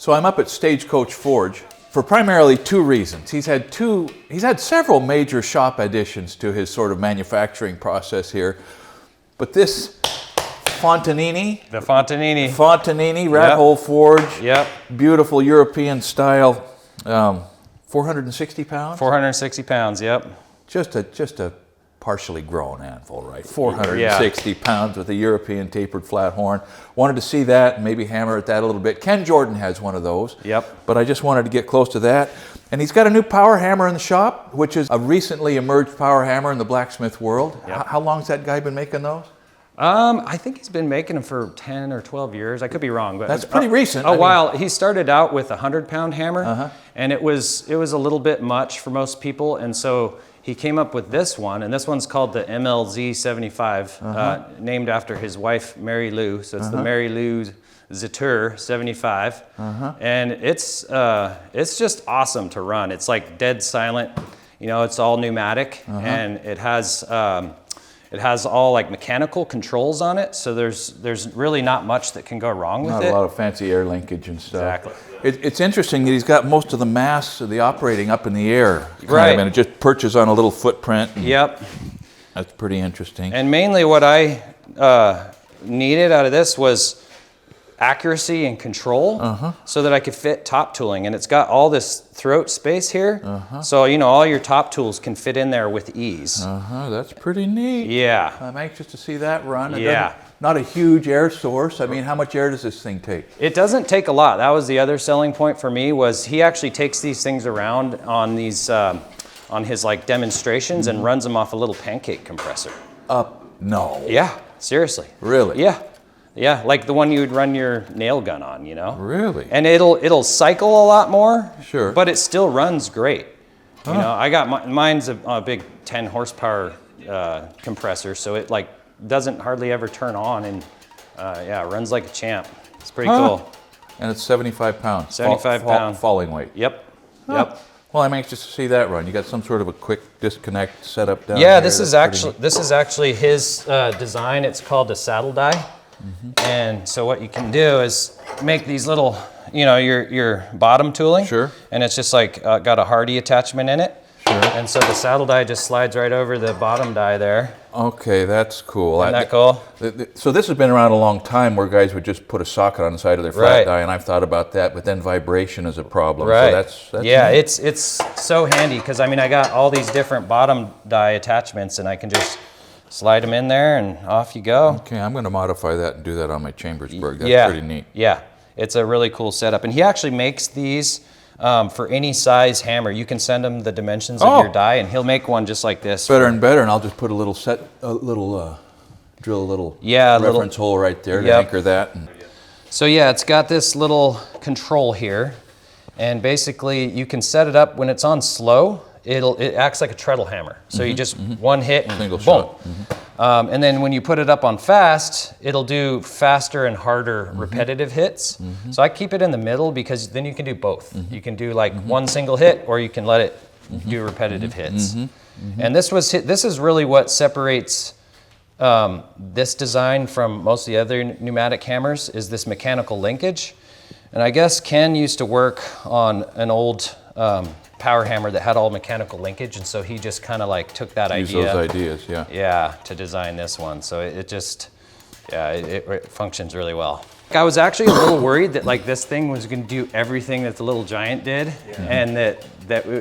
So I'm up at Stagecoach Forge for primarily two reasons. He's had several major shop additions to his sort of manufacturing process here, but this Fontanini. The Fontanini. Fontanini Rat Hole Forge. Yep. Beautiful European style. 460 pounds? 460 pounds, yep. Just a partially grown handful, right? 460 pounds with a European tapered flat horn. Wanted to see that and maybe hammer at that a little bit. Ken Jordan has one of those. Yep. But I just wanted to get close to that. And he's got a new power hammer in the shop, which is a recently emerged power hammer in the blacksmith world. Yep. How long's that guy been making those? I think he's been making them for 10 or 12 years. I could be wrong, but that's pretty recent. A while. He started out with a 100-pound hammer, and it was a little bit much for most people, and so he came up with this one, and this one's called the MLZ75, named after his wife Mary Lou. So it's the Mary Lou Zatur 75, and it's just awesome to run. It's like dead silent. You know, it's all pneumatic, and it has all like mechanical controls on it, so there's really not much that can go wrong with it. Not a lot of fancy air linkage and stuff. Exactly. It's interesting that he's got most of the mass of the operating up in the air. Right. And it just perches on a little footprint. Yep. That's pretty interesting. And mainly what I needed out of this was accuracy and control so that I could fit top tooling. And it's got all this throat space here. So, you know, all your top tools can fit in there with ease. That's pretty neat. Yeah. I'm anxious to see that run. Yeah. Not a huge air source. I mean, how much air does this thing take? It doesn't take a lot. That was the other selling point for me, was he actually takes these things around on these, on his like demonstrations and runs them off a little pancake compressor. No. Yeah, seriously. Really? Yeah. Yeah, like the one you would run your nail gun on, you know? Really? And it'll cycle a lot more. Sure. But it still runs great. You know, I got mine's a big 10 horsepower compressor, so it like doesn't hardly ever turn on, and yeah, runs like a champ. It's pretty cool. And it's 75 pounds. 75 pound falling weight. Yep. Yep. Well, I'm anxious to see that run. You got some sort of a quick disconnect setup down Yeah, here. this is actually his design. It's called a saddle die. And so what you can do is make these little, you know, your bottom tooling. Sure. And it's just like got a Hardy attachment in it. Sure. And so the saddle die just slides right over the bottom die there. Okay, that's cool. Isn't that cool? So this has been around a long time, where guys would just put a socket on the side of their flat die, and I've thought about that, but then vibration is a problem. Right. So that's yeah, neat. it's so handy, because I mean, I got all these different bottom die attachments, and I can just slide them in there and off you go. Okay, I'm going to modify that and do that on my Chambersburg. That's pretty neat. Yeah, it's a really cool setup. And he actually makes these for any size hammer. You can send him the dimensions of your die, and he'll make one just like this. Better and better, and I'll just put a little drill a little reference hole right there to anchor that. So yeah, it's got this little control here, and basically you can set it up when it's on slow. It acts like a treadle hammer. So you just one hit and single boom. shot. And then when you put it up on fast, it'll do faster and harder repetitive hits. So I keep it in the middle, because then you can do both. You can do like one single hit, or you can let it do repetitive hits. And this is really what separates this design from most of the other pneumatic hammers, is this mechanical linkage. And I guess Ken used to work on an old power hammer that had all mechanical linkage, and so he just kind of like took that idea. Use those ideas, yeah. Yeah, to design this one. So it functions really well. I was actually a little worried that like this thing was going to do everything that the Little Giant did, and that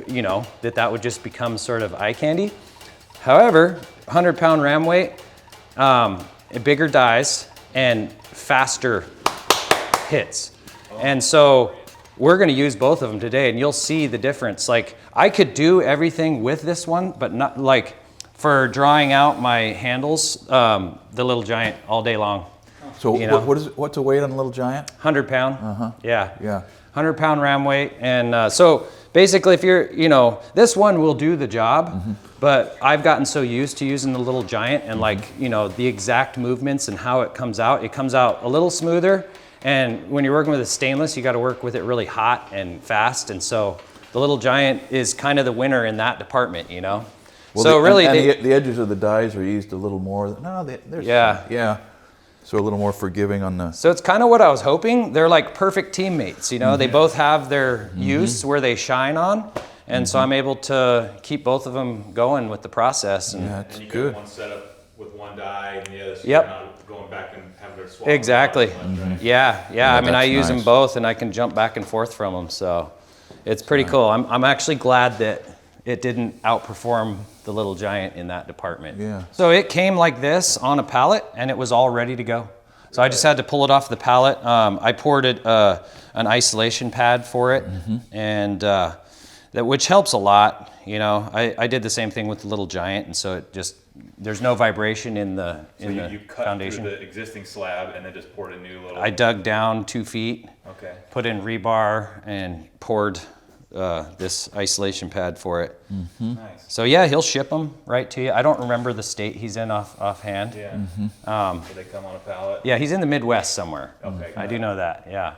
you know, that would just become sort of eye candy. However, 100-pound ram weight, bigger dies, and faster hits. And so we're going to use both of them today, and you'll see the difference. Like, I could do everything with this one, but not like for drawing out my handles, the Little Giant all day long. So what's the weight on the Little Giant? 100 pound. Yeah. 100 pound ram weight. And so basically, if you're, you know, this one will do the job, but I've gotten so used to using the Little Giant, and like, you know, the exact movements and how it comes out a little smoother. And when you're working with a stainless, you got to work with it really hot and fast. And so the Little Giant is kind of the winner in that department, you know? Well, so really, the edges of the dies are used a little more. No, yeah. So a little more forgiving on the... So it's kind of what I was hoping. They're like perfect teammates, you know? They both have their use where they shine on. And so I'm able to keep both of them going with the process. And, Yeah, that's and you good. get one setup with one die and the other, so Yep. you're not going back and having to swap. Exactly. Yeah. I mean, I that's use them nice. both and I can jump back and forth from them. So it's pretty cool. I'm actually glad that it didn't outperform the Little Giant in that department. Yeah. So it came like this on a pallet and it was all ready to go. So I just had to pull it off the pallet. I poured it an isolation pad for it, and which helps a lot. You know, I did the same thing with the Little Giant, and so it just there's no vibration in the So you cut foundation. through the existing slab and then just poured a new little. I dug down 2 feet, Okay. put in rebar, and poured this isolation pad for it. Nice. So yeah, he'll ship them right to you. I don't remember the state he's in offhand. Yeah. So they come on a pallet. Yeah, he's in the Midwest somewhere. Okay. I do know that, yeah.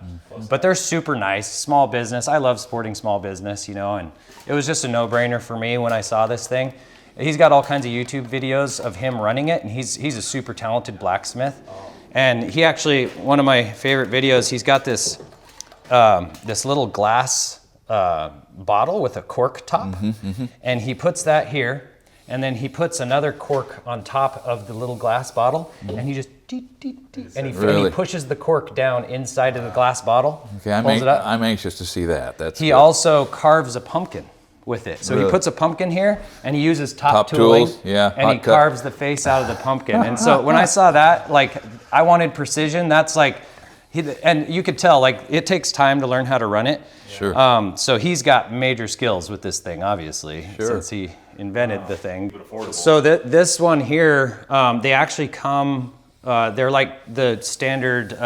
But they're super nice, small business. I love supporting small business, you know, and it was just a no-brainer for me when I saw this thing. He's got all kinds of YouTube videos of him running it, and he's a super talented blacksmith. And he actually, one of my favorite videos, he's got this this little glass bottle with a cork top, and he puts that here, and then he puts another cork on top of the little glass bottle, and he just and he Really? pushes the cork down inside of the glass bottle, Okay, pulls it up. I'm anxious to see that. That's He good. also carves a pumpkin with it. So Really? he puts a pumpkin here, and he uses top Top tooling, tools, yeah, and he hot cut. carves the face out of the pumpkin. And so when I saw that, like, I wanted precision. That's like, and you could tell, like, it takes time to learn how to run it. Sure. So he's got major skills with this thing, obviously, Sure. since he invented the thing. But affordable. So this one here, they actually come, they're like the standard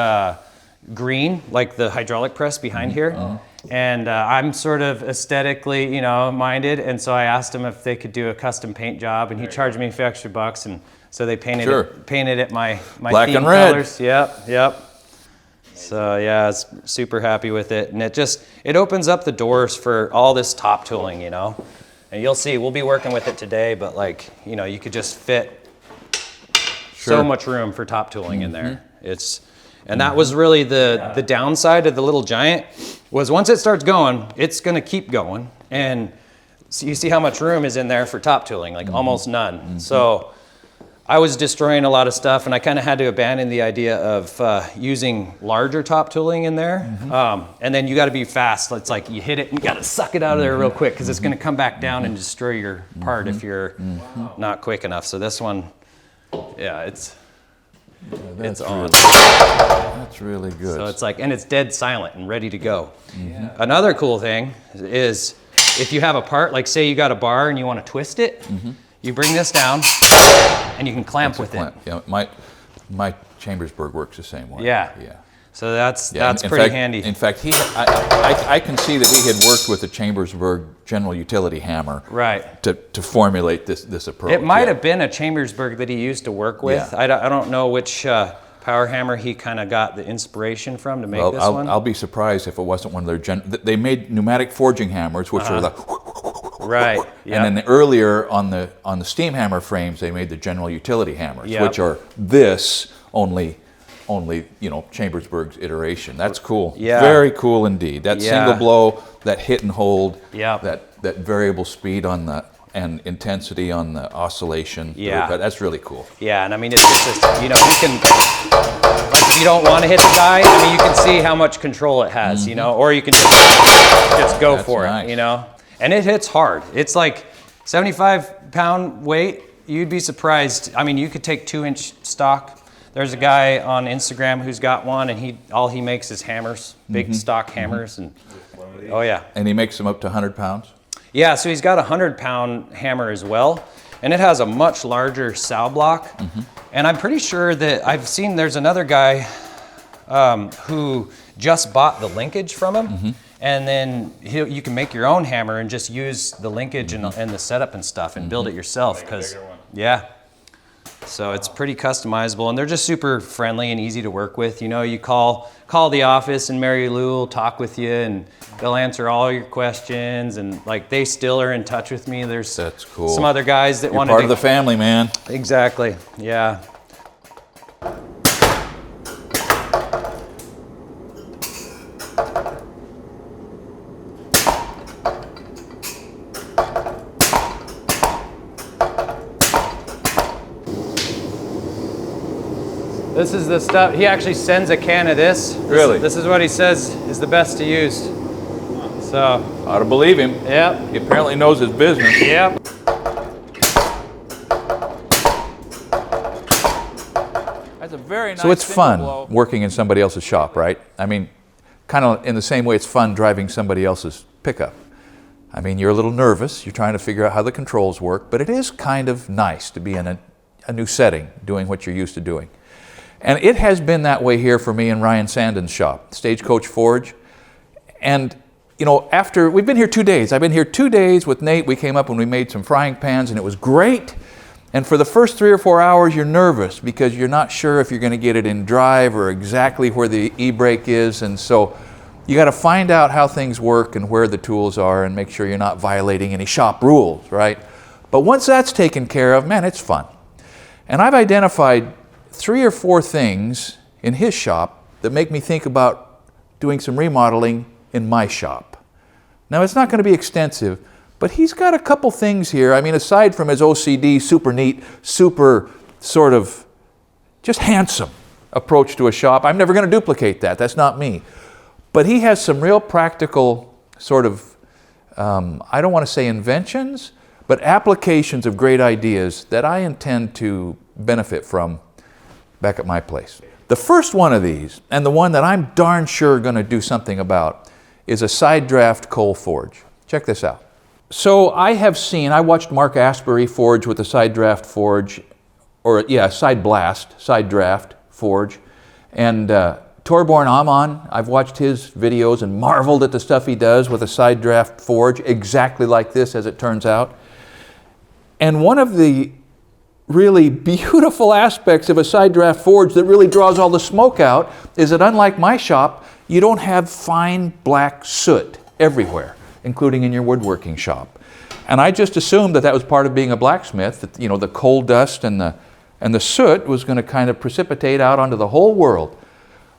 green, like the hydraulic press behind here. And I'm sort of aesthetically, you know, minded. And so I asked them if they could do a custom paint job, and he charged me a few extra bucks. And so they painted it my Black theme and red. colors. Yep. So yeah, I was super happy with it. And it opens up the doors for all this top tooling, you know. And you'll see, we'll be working with it today, but like, you know, you could just fit so much room for top tooling in there. And that was really the downside of the Little Giant, was once it starts going, it's gonna keep going. And so you see how much room is in there for top tooling, like almost none. So I was destroying a lot of stuff, and I kind of had to abandon the idea of using larger top tooling in there. And then you gotta be fast. It's like you hit it and you gotta suck it out of there real quick, because it's gonna come back down and destroy your part if you're not quick enough. So this one, yeah, it's on. That's really good. So it's like, and it's dead silent and ready to go. Another cool thing is if you have a part, like say you got a bar and you want to twist it, you bring this down and you can clamp with it. Yeah, my Chambersburg works the same way. Yeah. So that's in pretty fact, handy. In fact, I can see that he had worked with the Chambersburg general utility hammer, Right. to formulate this approach. It might have been a Chambersburg that he used to work with. Yeah. I don't know which power hammer he kind of got the inspiration from to make this one. I'll be surprised if it wasn't one of their they made pneumatic forging hammers, which are the Right. and then earlier on the steam hammer frames, they made the general utility hammers, Yep. which are this only Chambersburg's iteration. That's cool. Yeah. Very cool indeed. That Yeah. single blow, that hit and hold, Yep. that variable speed and intensity on the oscillation. Yeah. That's really cool. Yeah, and I mean, it's just, you know, you can, like if you don't want to hit the die, I mean, you can see how much control it has, you know, or you can just go for nice. it, you know. And it hits hard. It's like 75-pound weight. You'd be surprised. I mean, you could take 2-inch stock. There's a guy on Instagram who's got one, and all he makes is hammers, big stock hammers, and oh yeah. And he makes them up to 100 pounds? Yeah, so he's got a 100-pound hammer as well, and it has a much larger sow block. And I'm pretty sure that I've seen there's another guy who just bought the linkage from him, and then you can make your own hammer and just use the linkage and the setup and stuff and build it yourself. Because so it's pretty customizable, and they're just super friendly and easy to work with. You know, you call the office, and Mary Lou will talk with you, and they'll answer all your questions. And like they still are in touch with me. That's cool. Some other guys that You're want part of the family, man. Exactly. Yeah. This is the stuff. He actually sends a can of this. Really? This is what he says is the best to use. So. Ought to believe him. Yep. He apparently knows his business. Yep. That's a very nice. So it's fun blow. working in somebody else's shop, right? I mean, kind of in the same way it's fun driving somebody else's pickup. I mean, you're a little nervous, you're trying to figure out how the controls work, but it is kind of nice to be in a new setting, doing what you're used to doing. And it has been that way here for me in Ryan Sandon's shop, Stagecoach Forge. And, you know, after, we've been here 2 days. I've been here 2 days with Nate. We came up and we made some frying pans and it was great. And for the first 3 or 4 hours, you're nervous because you're not sure if you're going to get it in drive or exactly where the e-brake is. And so you got to find out how things work and where the tools are and make sure you're not violating any shop rules, right? But once that's taken care of, man, it's fun. And I've identified 3 or 4 things in his shop that make me think about doing some remodeling in my shop. Now, it's not going to be extensive, but he's got a couple things here. I mean, aside from his OCD, super neat, super sort of just handsome approach to a shop, I'm never going to duplicate that. That's not me. But he has some real practical sort of, I don't want to say inventions, but applications of great ideas that I intend to benefit from back at my place. The first one of these, and the one that I'm darn sure going to do something about, is a side draft coal forge. Check this out. So I watched Mark Asbury forge with a side draft forge, or yeah, side draft forge. And Torborn Amon, I've watched his videos and marveled at the stuff he does with a side draft forge, exactly like this as it turns out. And one of the really beautiful aspects of a side draft forge that really draws all the smoke out is that unlike my shop, you don't have fine black soot everywhere, including in your woodworking shop. And I just assumed that that was part of being a blacksmith, that, you know, the coal dust and the soot was going to kind of precipitate out onto the whole world.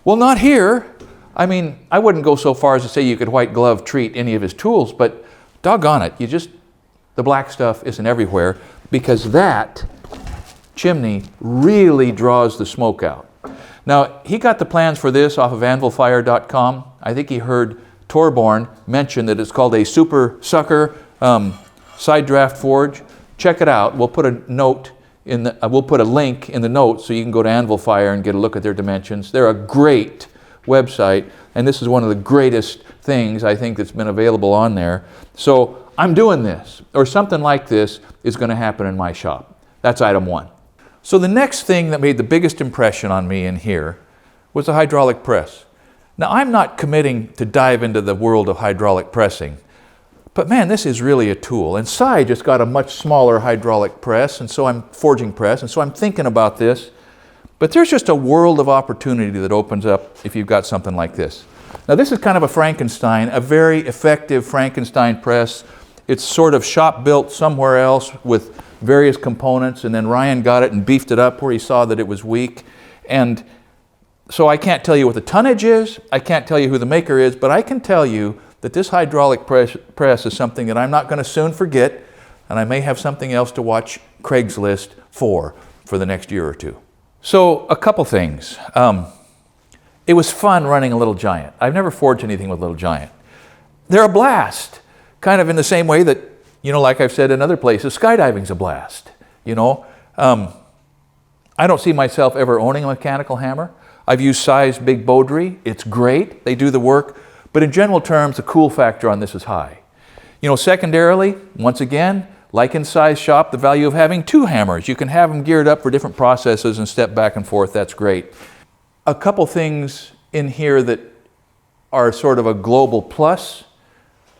Well, not here. I mean, I wouldn't go so far as to say you could white glove treat any of his tools, but doggone it, the black stuff isn't everywhere because that chimney really draws the smoke out. Now, he got the plans for this off of anvilfire.com. I think he heard Torborn mention that it's called a super sucker side draft forge. Check it out. We'll put a note we'll put a link in the notes so you can go to Anvil Fire and get a look at their dimensions. They're a great website, and this is one of the greatest things I think that's been available on there. So I'm doing this, or something like this is going to happen in my shop. That's item 1. So the next thing that made the biggest impression on me in here was a hydraulic press. Now, I'm not committing to dive into the world of hydraulic pressing, but man, this is really a tool. And Cy just got a much smaller hydraulic press, and so I'm forging press, and so I'm thinking about this. But there's just a world of opportunity that opens up if you've got something like this. Now, this is kind of a Frankenstein, a very effective Frankenstein press. It's sort of shop built somewhere else with various components, and then Ryan got it and beefed it up where he saw that it was weak. And so I can't tell you what the tonnage is, I can't tell you who the maker is, but I can tell you that this hydraulic press is something that I'm not going to soon forget, and I may have something else to watch Craigslist for the next year or two. So a couple things. It was fun running a Little Giant. I've never forged anything with Little Giant. They're a blast, kind of in the same way that, you know, like I've said in other places, skydiving's a blast, you know. I don't see myself ever owning a mechanical hammer. I've used Cy's Big Baudry. It's great. They do the work. But in general terms, the cool factor on this is high. You know, secondarily, once again, like in Cy's shop, the value of having 2 hammers. You can have them geared up for different processes and step back and forth. That's great. A couple things in here that are sort of a global plus.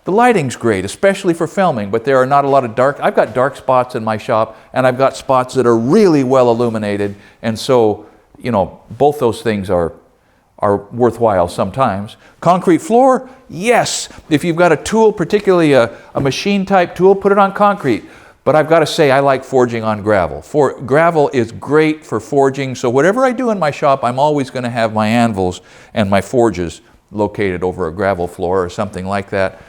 The lighting's great, especially for filming, but there are not a lot of dark. I've got dark spots in my shop, and I've got spots that are really well illuminated, and so, you know, both those things are worthwhile sometimes. Concrete floor, yes. If you've got a tool, particularly a machine type tool, put it on concrete. But I've got to say, I like forging on gravel. Gravel is great for forging, so whatever I do in my shop, I'm always going to have my anvils and my forges located over a gravel floor or something like that.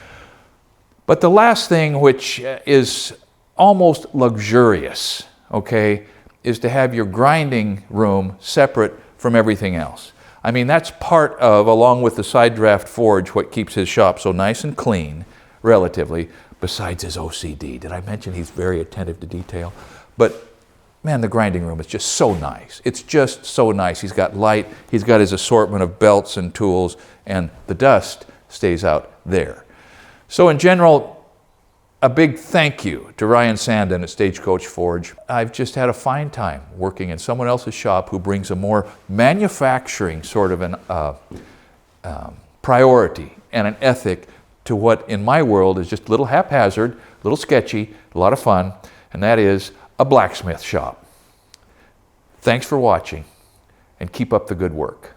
But the last thing, which is almost luxurious, okay, is to have your grinding room separate from everything else. I mean, that's part of, along with the side draft forge, what keeps his shop so nice and clean, relatively, besides his OCD. Did I mention he's very attentive to detail? But man, the grinding room is just so nice. It's just so nice. He's got light, he's got his assortment of belts and tools, and the dust stays out there. So in general, a big thank you to Ryan Sandin at Stagecoach Forge. I've just had a fine time working in someone else's shop who brings a more manufacturing sort of an priority and an ethic to what in my world is just a little haphazard, a little sketchy, a lot of fun, and that is a blacksmith shop. Thanks for watching, and keep up the good work.